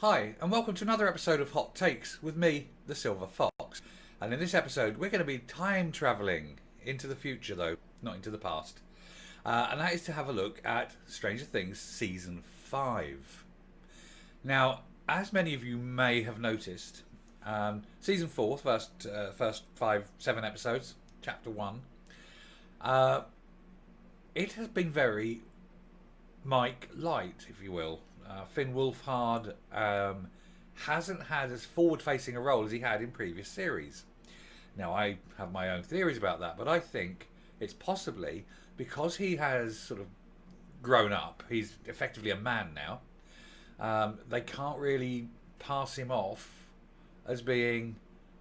Hi, and welcome to another episode of Hot Takes with me, the Silver Fox. And in this episode, we're going to be time travelling into the future, though, not into the past. And that is to have a look at Stranger Things Season 5. Now, as many of you may have noticed, Season 4, first 7 episodes, Chapter 1, uh, it has been very Mike light, if you will. Finn Wolfhard hasn't had as forward-facing a role as he had in previous series. Now, I have my own theories about that, but I think it's possibly because he has sort of grown up. He's effectively a man now. They can't really pass him off as being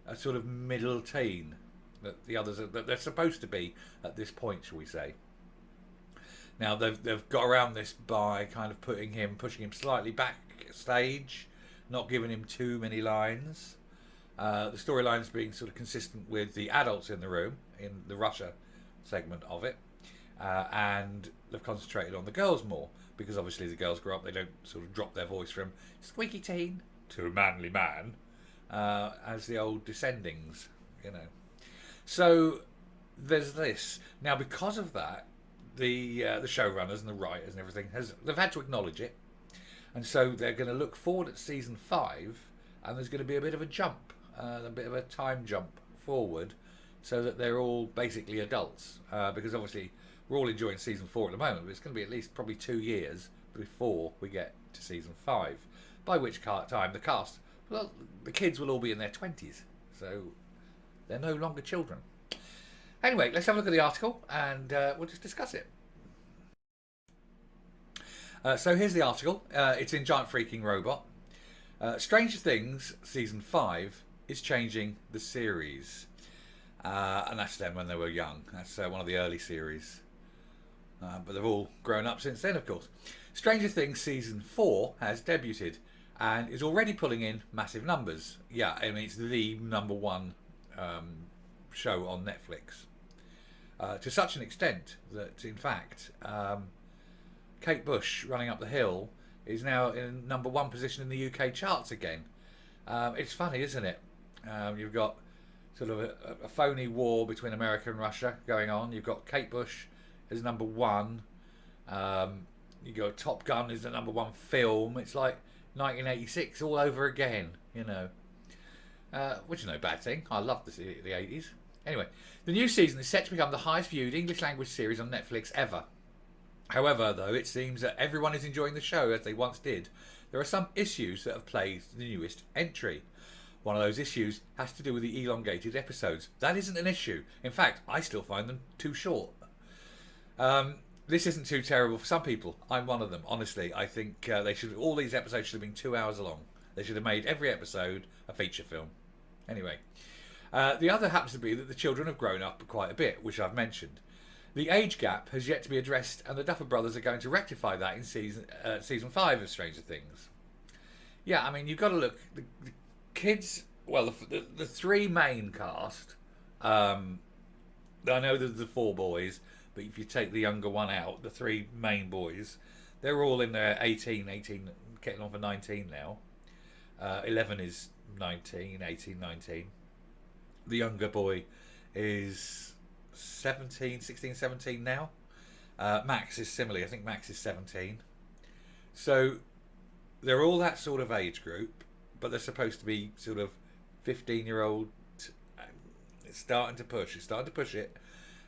a sort of middle teen that the others that they're supposed to be at this point, shall we say? Now they've got around this by kind of pushing him slightly backstage, not giving him too many lines. The storylines being sort of consistent with the adults in the room in the Russia segment of it, and they've concentrated on the girls more because obviously the girls grow up, they don't sort of drop their voice from squeaky teen to manly man as the old descendings, you know. So there's this now because of that the showrunners and the writers and everything they've had to acknowledge it, and so they're going to look forward at season 5, and there's going to be a bit of a jump, a bit of a time jump forward, so that they're all basically adults. Because obviously we're all enjoying season 4 at the moment, but it's going to be at least probably 2 years before we get to season 5. By which time the cast, well, the kids will all be in their 20s, so they're no longer children. Anyway, let's have a look at the article and we'll just discuss it. So here's the article. It's in Giant Freaking Robot. Stranger Things Season 5 is changing the series. And that's them when they were young. That's one of the early series. But they've all grown up since then, of course. Stranger Things Season 4 has debuted and is already pulling in massive numbers. Yeah, I mean, it's the number one show on Netflix. To such an extent that, in fact, Kate Bush, Running Up the Hill, is now in number one position in the UK charts again. It's funny, isn't it? You've got sort of a phony war between America and Russia going on. You've got Kate Bush as number one. You've got Top Gun is the number one film. It's like 1986 all over again, you know. Which is no bad thing. I love the 80s. Anyway, the new season is set to become the highest viewed English language series on Netflix ever. However, though, it seems that everyone is enjoying the show as they once did. There are some issues that have plagued the newest entry. One of those issues has to do with the elongated episodes. That isn't an issue. In fact, I still find them too short. This isn't too terrible for some people. I'm one of them, honestly. I think all these episodes should have been 2 hours long. They should have made every episode a feature film. Anyway. The other happens to be that the children have grown up quite a bit, which I've mentioned. The age gap has yet to be addressed, and the Duffer Brothers are going to rectify that in season 5 of Stranger Things. Yeah, I mean, you've got to look. The kids, well, the three main cast, I know there's the 4 boys, but if you take the younger one out, the 3 main boys, they're all in their 18, getting on for 19 now. 11 is 19, 18, 19. The younger boy is 16, 17 now. Max is similarly, I think Max is 17. So they're all that sort of age group, but they're supposed to be sort of 15-year-old. It's starting to push it.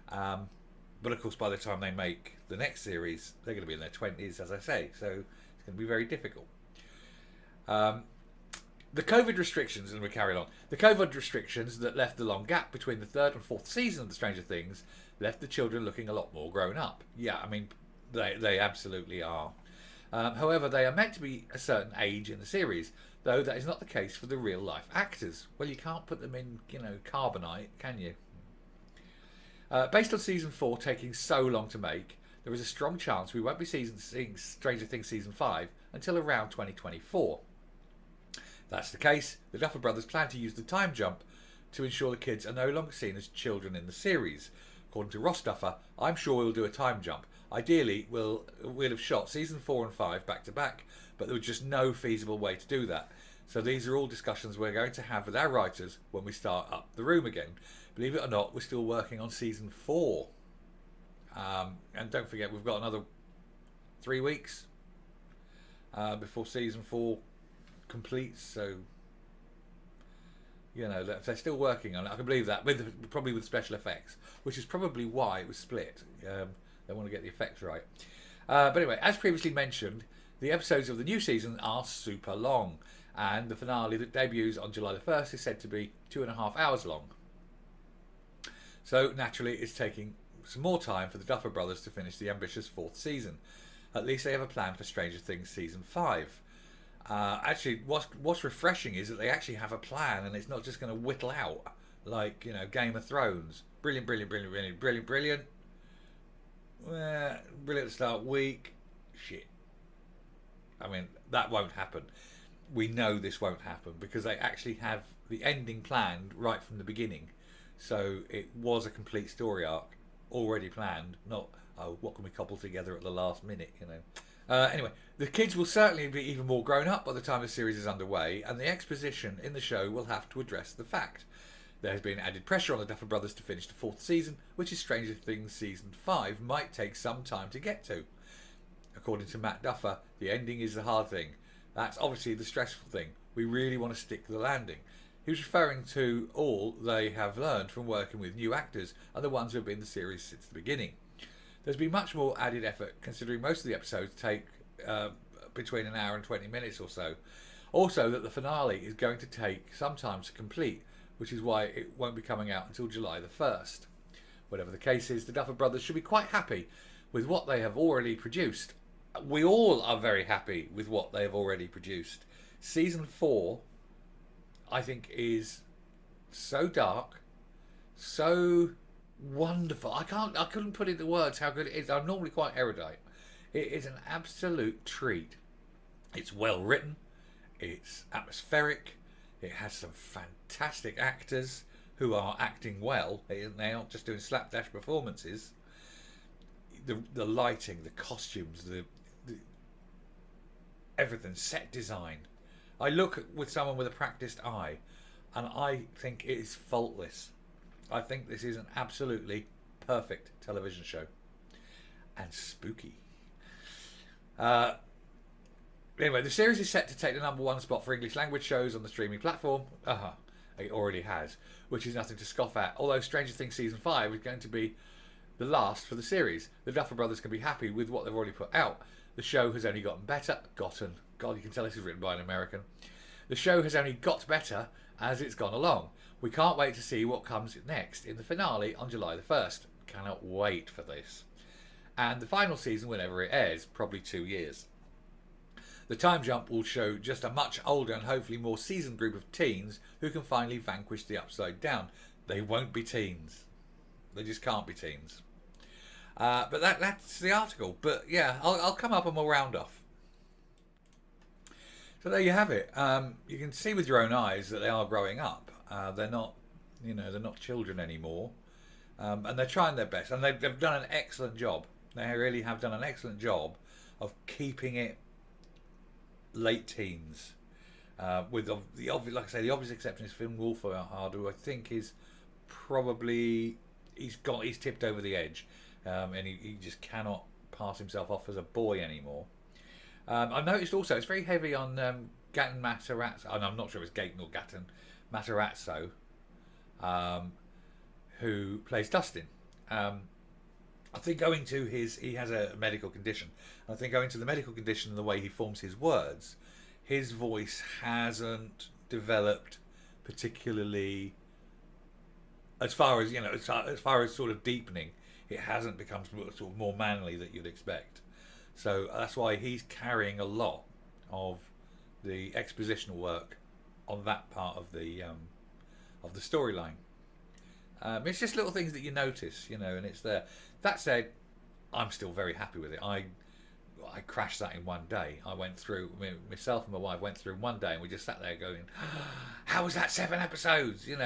But of course, by the time they make the next series, they're going to be in their 20s, as I say. So it's going to be very difficult. The COVID restrictions, and we carry on. The COVID restrictions that left the long gap between the 3rd and 4th season of The Stranger Things left the children looking a lot more grown up. Yeah, I mean, they absolutely are. However, they are meant to be a certain age in the series, though that is not the case for the real life actors. Well, you can't put them in, carbonite, can you? Based on season 4 taking so long to make, there is a strong chance we won't be seeing Stranger Things season 5 until around 2024. That's the case, the Duffer Brothers plan to use the time jump to ensure the kids are no longer seen as children in the series. According to Ross Duffer, I'm sure we'll do a time jump. Ideally, we'll have shot season 4 and 5 back to back, but there was just no feasible way to do that. So these are all discussions we're going to have with our writers when we start up the room again. Believe it or not, we're still working on season 4. And don't forget, we've got another 3 weeks before season 4 completes. So, you know, if they're still working on it, I can believe that, probably with special effects, which is probably why it was split. They want to get the effects right. But anyway, as previously mentioned, the episodes of the new season are super long, and the finale that debuts on July the 1st is said to be 2.5 hours long. So naturally, it's taking some more time for the Duffer Brothers to finish the ambitious 4th season. At least they have a plan for Stranger Things season 5. Actually, what's refreshing is that they actually have a plan, and it's not just going to whittle out like, you know, Game of Thrones. Brilliant. Brilliant at the start, weak. Shit. I mean, that won't happen. We know this won't happen because they actually have the ending planned right from the beginning. So it was a complete story arc already planned, not, oh, what can we cobble together at the last minute, you know. Anyway, the kids will certainly be even more grown up by the time the series is underway, and the exposition in the show will have to address the fact there has been added pressure on the Duffer Brothers to finish the 4th season, which is Stranger Things season 5 might take some time to get to. According to Matt Duffer, the ending is the hard thing. That's obviously the stressful thing. We really want to stick to the landing. He was referring to all they have learned from working with new actors and the ones who have been in the series since the beginning. There's been much more added effort considering most of the episodes take between an hour and 20 minutes or so. Also that the finale is going to take some time to complete, which is why it won't be coming out until July the 1st. Whatever the case is, the Duffer Brothers should be quite happy with what they have already produced. We all are very happy with what they have already produced. Season 4, I think, is so dark, so wonderful. I couldn't put into words how good it is. I'm normally quite erudite. It is an absolute treat. It's well written. It's atmospheric. It has some fantastic actors who are acting well. They're not just doing slapdash performances. The lighting, the costumes, the everything, set design. I look with someone with a practiced eye, and I think it is faultless. I think this is an absolutely perfect television show. And spooky. Anyway, the series is set to take the #1 spot for English language shows on the streaming platform. It already has, which is nothing to scoff at. Although Stranger Things Season 5 is going to be the last for the series. The Duffer Brothers can be happy with what they've already put out. The show has only gotten better. God, you can tell this is written by an American. The show has only got better as it's gone along. We can't wait to see what comes next in the finale on July the 1st. Cannot wait for this. And the final season, whenever it airs, probably 2 years. The time jump will show just a much older and hopefully more seasoned group of teens who can finally vanquish the Upside Down. They won't be teens. They just can't be teens. But that's the article. But yeah, I'll come up and we'll round off. So there you have it. You can see with your own eyes that they are growing up. They're not, they're not children anymore. And they're trying their best. And they've done an excellent job. They really have done an excellent job of keeping it late teens. With the obvious, like I say, the obvious exception is Finn Wolfhard, who I think is probably he's tipped over the edge. And he just cannot pass himself off as a boy anymore. I've noticed also it's very heavy on Gaten Matarazzo. I'm not sure if it's Gaten or Gaten Matarazzo, who plays Dustin. I think owing to he has a medical condition. I think owing to the medical condition and the way he forms his words, his voice hasn't developed particularly as far as as far as sort of deepening. It hasn't become sort of more manly that you'd expect. So that's why he's carrying a lot of the expositional work on that part of the storyline. It's just little things that you notice, and it's there. That said, I'm still very happy with it. I crashed that in one day. I went through, myself and my wife went through one day, and we just sat there going, how was that 7 episodes? It's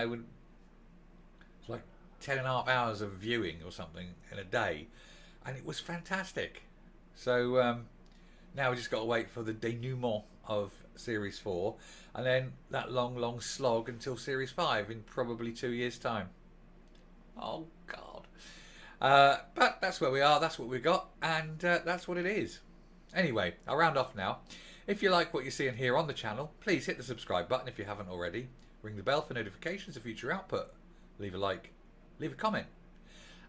like 10.5 hours of viewing or something in a day. and it was fantastic. So now we just got to wait for the denouement of Series 4, and then that long, long slog until Series 5 in probably 2 years' time. Oh, God. But that's where we are, that's what we've got, and that's what it is. Anyway, I'll round off now. If you like what you see and hear on the channel, please hit the subscribe button if you haven't already. Ring the bell for notifications of future output. Leave a like, leave a comment.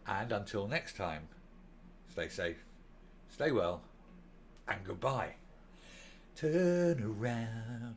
And until next time, stay safe, stay well, and goodbye. Turn around.